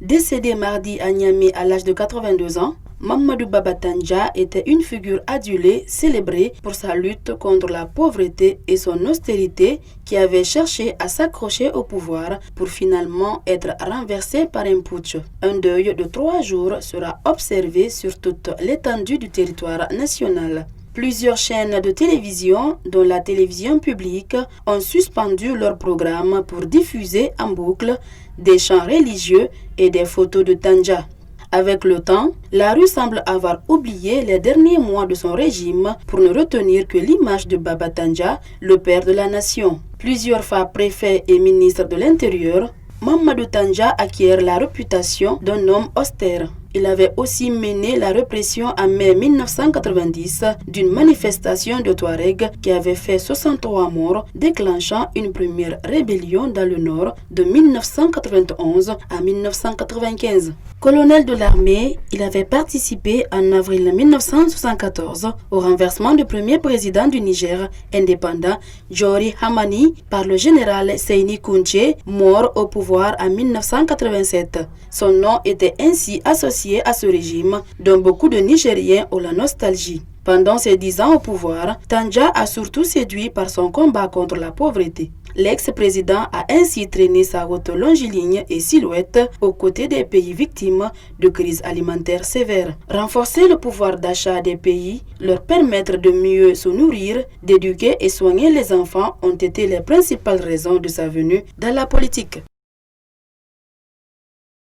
Décédé mardi à Niamey à l'âge de 82 ans, Mamadou Baba Tandja était une figure adulée, célébrée pour sa lutte contre la pauvreté et son austérité, qui avait cherché à s'accrocher au pouvoir pour finalement être renversé par un putsch. Un deuil de 3 jours sera observé sur toute l'étendue du territoire national. Plusieurs chaînes de télévision, dont la télévision publique, ont suspendu leur programme pour diffuser en boucle des chants religieux et des photos de Tandja. Avec le temps, la rue semble avoir oublié les derniers mois de son régime pour ne retenir que l'image de Baba Tandja, le père de la nation. Plusieurs fois préfet et ministre de l'Intérieur, Mamadou Tandja acquiert la réputation d'un homme austère. Il avait aussi mené la répression en mai 1990 d'une manifestation de Touareg qui avait fait 63 morts, déclenchant une première rébellion dans le nord de 1991 à 1995. Colonel de l'armée, il avait participé en avril 1974 au renversement du premier président du Niger indépendant, Jori Hamani, par le général Seyni Kounché, mort au pouvoir en 1987. Son nom était ainsi associé à ce régime, dont beaucoup de Nigériens ont la nostalgie. Pendant ses 10 ans au pouvoir, Tandja a surtout séduit par son combat contre la pauvreté. L'ex-président a ainsi traîné sa route longiligne et silhouette aux côtés des pays victimes de crises alimentaires sévères. Renforcer le pouvoir d'achat des pays, leur permettre de mieux se nourrir, d'éduquer et soigner les enfants ont été les principales raisons de sa venue dans la politique.